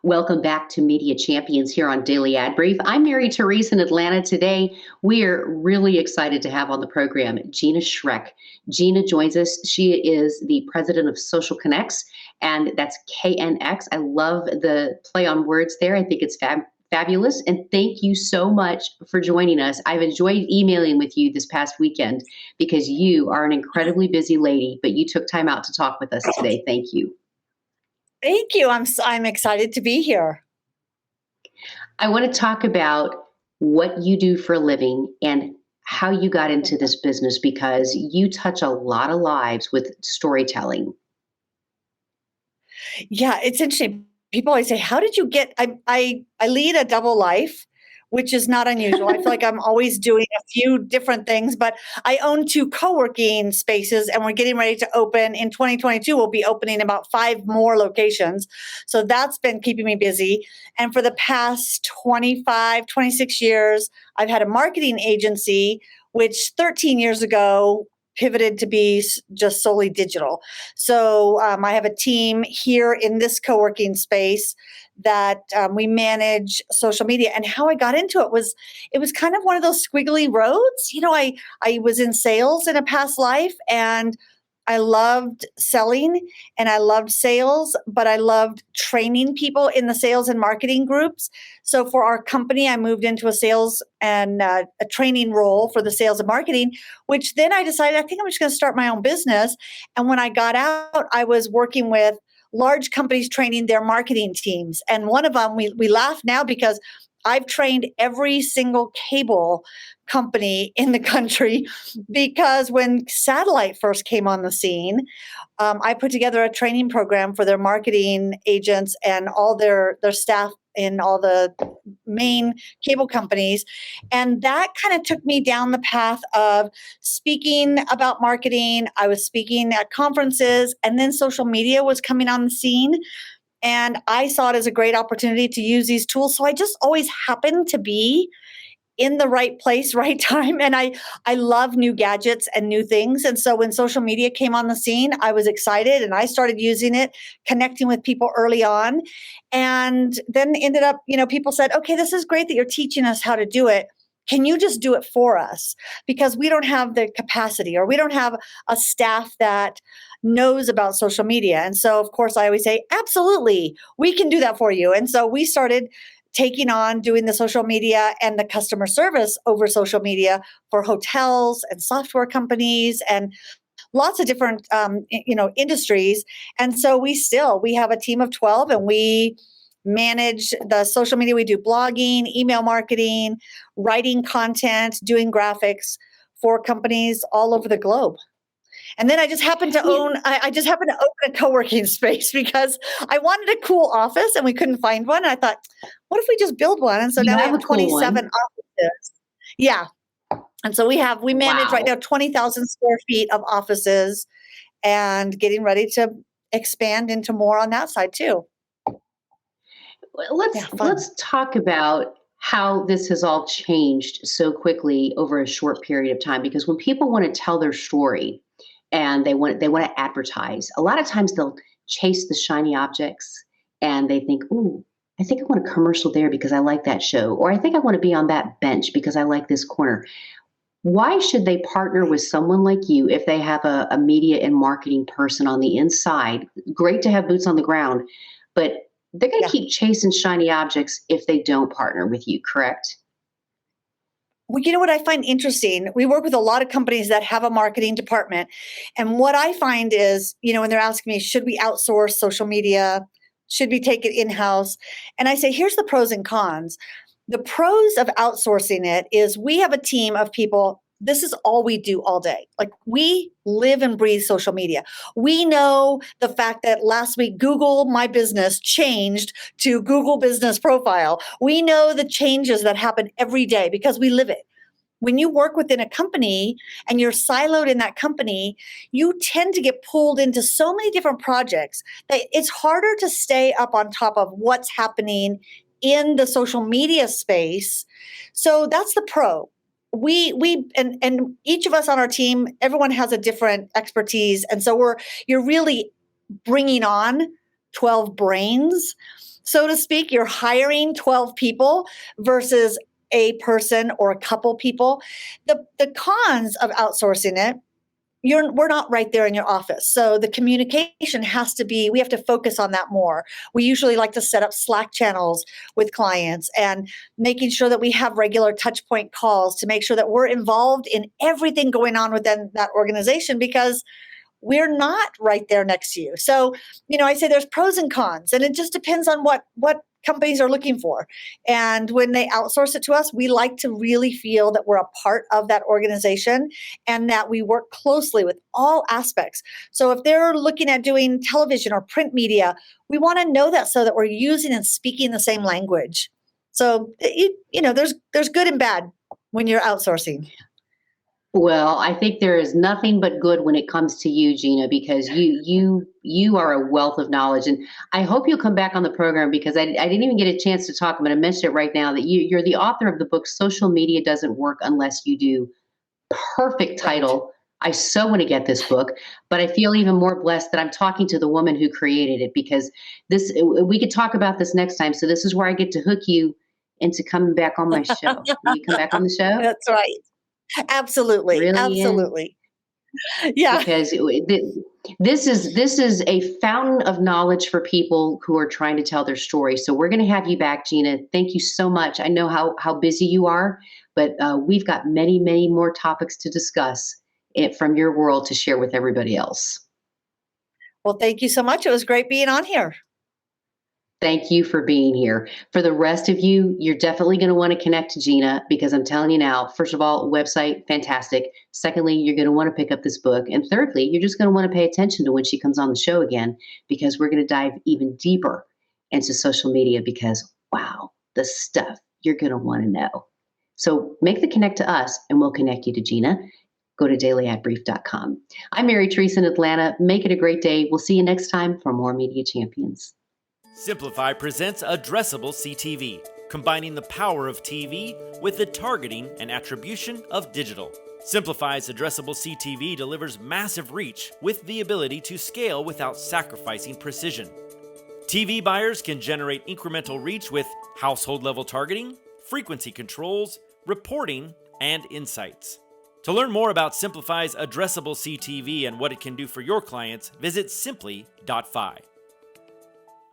Welcome back to Media Champions here on Daily Ad Brief. I'm Mary Therese in Atlanta. Today, we are really excited to have on the program Gina Schreck. Gina joins us. She is the president of SocialKNX, and that's KNX. I love the play on words there. I think it's fabulous. And thank you so much for joining us. I've enjoyed emailing with you this past weekend because you are an incredibly busy lady, but you took time out to talk with us today. Thank you. Thank you. I'm excited to be here. I want to talk about what you do for a living and how you got into this business because you touch a lot of lives with storytelling. Yeah, it's interesting. People always say, "How did you get?" I lead a double life, which is not unusual. I feel like I'm always doing a few different things, but I own 2 co-working spaces, and we're getting ready to open in 2022. We'll be opening about 5 more locations, so that's been keeping me busy. And for the past 25, 26 years, I've had a marketing agency, which 13 years ago pivoted to be just solely digital. So I have a team here in this co-working space that we manage social media. And how I got into it was kind of one of those squiggly roads. I was in sales in a past life, and I loved selling and I loved sales, but I loved training people in the sales and marketing groups. So for our company, I moved into a sales and a training role for the sales and marketing, which then I decided, I think I'm just going to start my own business. And when I got out, I was working with large companies training their marketing teams. And one of them, we laugh now because I've trained every single cable company in the country because when satellite first came on the scene, I put together a training program for their marketing agents and all their staff in all the main cable companies. And that kind of took me down the path of speaking about marketing. I was speaking at conferences, and then social media was coming on the scene. And I saw it as a great opportunity to use these tools. So I just always happened to be in the right place, right time. And I love new gadgets and new things. And so when social media came on the scene, I was excited and I started using it, connecting with people early on. And then ended up, people said, okay, this is great that you're teaching us how to do it. Can you just do it for us? Because we don't have the capacity, or we don't have a staff that knows about social media. And so, of course, I always say, absolutely, we can do that for you. And so we started taking on doing the social media and the customer service over social media for hotels and software companies and lots of different, industries. And so we have a team of 12, and we manage the social media. We do blogging, email marketing, writing content, doing graphics for companies all over the globe. And then I just happened to open a co-working space because I wanted a cool office and we couldn't find one. And I thought, what if we just build one? And so now we have 27 offices. Yeah. And so we manage right now 20,000 square feet of offices, and getting ready to expand into more on that side too. Let's talk about how this has all changed so quickly over a short period of time. Because when people want to tell their story and they want to advertise, a lot of times they'll chase the shiny objects and they think, "Ooh, I think I want a commercial there because I like that show," or "I think I want to be on that bench because I like this corner." Why should they partner with someone like you if they have a media and marketing person on the inside? Great to have boots on the ground, but they're going to keep chasing shiny objects if they don't partner with you, correct? Well, you know what I find interesting? We work with a lot of companies that have a marketing department. And what I find is, when they're asking me, should we outsource social media? Should we take it in-house? And I say, here's the pros and cons. The pros of outsourcing it is we have a team of people. This is all we do all day. Like, we live and breathe social media. We know the fact that last week Google My Business changed to Google Business Profile. We know the changes that happen every day because we live it. When you work within a company and you're siloed in that company, you tend to get pulled into so many different projects that it's harder to stay up on top of what's happening in the social media space. So that's the pro. And each of us on our team, everyone has a different expertise. And so you're really bringing on 12 brains so to speak. You're hiring 12 people versus a person or a couple people. The cons of outsourcing it, we're not right there in your office. So the communication has to be, we have to focus on that more. We usually like to set up Slack channels with clients and making sure that we have regular touch point calls to make sure that we're involved in everything going on within that organization, because we're not right there next to you. So, I say there's pros and cons, and it just depends on what companies are looking for. And when they outsource it to us, we like to really feel that we're a part of that organization and that we work closely with all aspects. So if they're looking at doing television or print media, we want to know that so that we're using and speaking the same language. So, there's good and bad when you're outsourcing. Well, I think there is nothing but good when it comes to you, Gina, because you are a wealth of knowledge, and I hope you'll come back on the program because I didn't even get a chance to talk. I'm going to mention it right now that you're the author of the book "Social Media Doesn't Work Unless You Do." Perfect Right. title. I so want to get this book, but I feel even more blessed that I'm talking to the woman who created it, because this we could talk about this next time. So this is where I get to hook you into coming back on my show. Will you come back on the show? That's right. Absolutely. Really, Ian? Absolutely. Yeah. Because this is a fountain of knowledge for people who are trying to tell their story. So we're going to have you back, Gina. Thank you so much. I know how busy you are, but we've got many more topics to discuss from your world to share with everybody else. Well, thank you so much. It was great being on here. Thank you for being here. For the rest of you, you're definitely going to want to connect to Gina, because I'm telling you now, first of all, website, fantastic. Secondly, you're going to want to pick up this book. And thirdly, you're just going to want to pay attention to when she comes on the show again, because we're going to dive even deeper into social media, because wow, the stuff you're going to want to know. So make the connect to us and we'll connect you to Gina. Go to dailyadbrief.com. I'm Mary Teresa in Atlanta. Make it a great day. We'll see you next time for more Media Champions. Simplify presents Addressable CTV, combining the power of TV with the targeting and attribution of digital. Simplify's Addressable CTV delivers massive reach with the ability to scale without sacrificing precision. TV buyers can generate incremental reach with household-level targeting, frequency controls, reporting, and insights. To learn more about Simplify's Addressable CTV and what it can do for your clients, visit simply.fi.